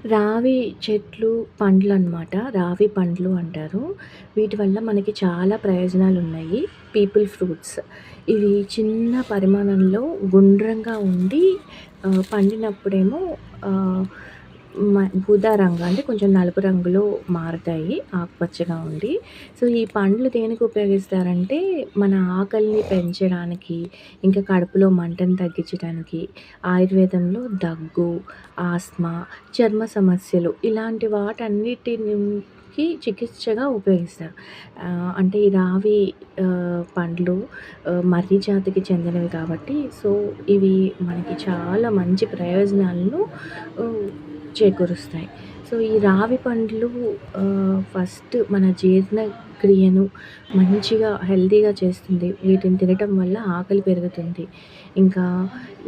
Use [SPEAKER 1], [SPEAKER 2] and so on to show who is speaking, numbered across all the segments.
[SPEAKER 1] రావి చెట్లు పండ్లనమాట. రావి పండ్లు అంటారు. వీటి వల్ల మనకి చాలా ప్రయోజనాలున్నాయి. People fruits. ఇవి చిన్న పరిమాణంలో గుండ్రంగా ఉండి పండినప్పుడేమో ఆహ్, ఊదా రంగు అంటే కొంచెం నలుపు రంగులో మారతాయి ఆకుపచ్చగా ఉండి. సో, ఈ పండ్లు దేనికి ఉపయోగిస్తారంటే, మన ఆకలిని పెంచడానికి, ఇంకా కడుపులో మంటను తగ్గించడానికి, ఆయుర్వేదంలో దగ్గు, ఆస్మా, చర్మ సమస్యలు ఇలాంటి వాటన్నిటికి చికిత్సగా ఉపయోగిస్తారు. అంటే ఈ రావి పండ్లు మర్రి జాతికి చెందినవి కాబట్టి సో, ఇవి మనకి చాలా మంచి ప్రయోజనాలను ఆహ్, చేకూరుస్తాయి. సో, ఈ రావి పండ్లు ఫస్ట్ మన జీర్ణక్రియను మంచిగా హెల్తీగా చేస్తుంది. వీటిని తినటం వల్ల ఆకలి పెరుగుతుంది. ఇంకా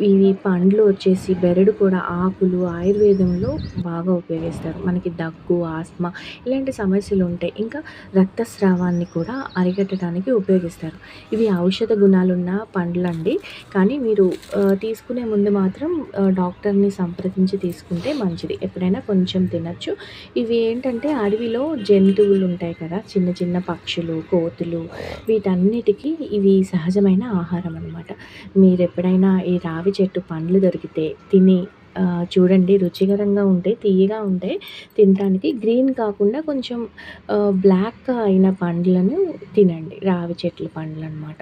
[SPEAKER 1] ఇవి పండ్లు వచ్చేసి బెరడు కూడా ఆకులు ఆయుర్వేదంలో బాగా ఉపయోగిస్తారు. మనకి దగ్గు, ఆస్మా ఇలాంటి సమస్యలుంటాయి. ఇంకా రక్తస్రావాన్ని కూడా అరికట్టడానికి ఉపయోగిస్తారు. ఇవి ఔషధ గుణాలున్న పండ్లండి. కానీ మీరు తీసుకునే ముందు మాత్రం డాక్టర్‌ని సంప్రదించి తీసుకుంటే మంచిది. ఎప్పుడైనా కొంచెం తినొచ్చు. ఇవి ఏంటంటే అడవిలో జంతువులుంటాయి కదా! చిన్న చిన్న పక్షులు, కోతులు వీటన్నిటికి ఇవి సహజమైన ఆహారం అనమాట. మీరెప్పుడైనా ఈ రావి చెట్టు పండ్లు దొరికితే తిని చూడండి. రుచికరంగా ఉంటాయి, తియ్యగా ఉంటాయి తినటానికి. గ్రీన్ కాకుండా కొంచెం బ్లాక్‌గా అయిన పండ్లను తినండి. రావి చెట్ల పండ్లనమాట.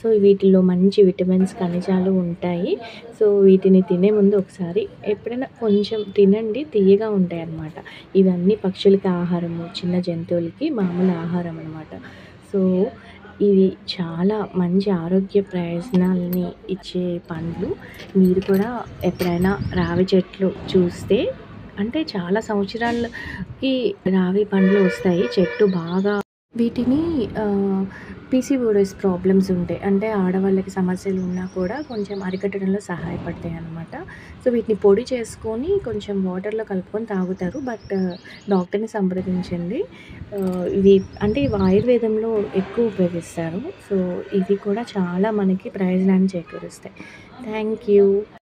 [SPEAKER 1] సో, వీటిల్లో మంచి విటమిన్స్, ఖనిజాలు ఉంటాయి. సో, వీటిని తినే ముందు ఒకసారి ఎప్పుడైనా కొంచెం తినండి. తియ్యగా ఉంటాయన్నమాట. ఇవన్నీ పక్షులకి ఆహారము, చిన్న జంతువులకి మామూలు ఆహారం అనమాట. సో, ఇవి చాలా మంచి ఆరోగ్య ప్రయోజనాల్ని ఇచ్చే పండ్లు. మీరు కూడా ఎప్పుడైనా రావి చెట్లు చూస్తే అంటే చాలా సంవత్సరాలకి రావి పండ్లు వస్తాయి. చెట్టు బాగా వీటిని పీసీఓడీస్ ప్రాబ్లమ్స్ ఉంటాయి. అంటే ఆడవాళ్ళకి సమస్యలు ఉన్నా కూడా కొంచెం అరికట్టడంలో సహాయపడతాయన్నమాట. సో, వీటిని పొడి చేసుకొని కొంచెం వాటర్‌లో కలుపుకొని తాగుతారు. బట్ డాక్టర్‌ని సంప్రదించండి. ఇవి అంటే ఇవి ఆయుర్వేదంలో ఎక్కువ ఉపయోగిస్తారు. సో, ఇవి కూడా చాలా మనకి ప్రయోజనాన్ని చేకూరుస్తాయి. Thank you.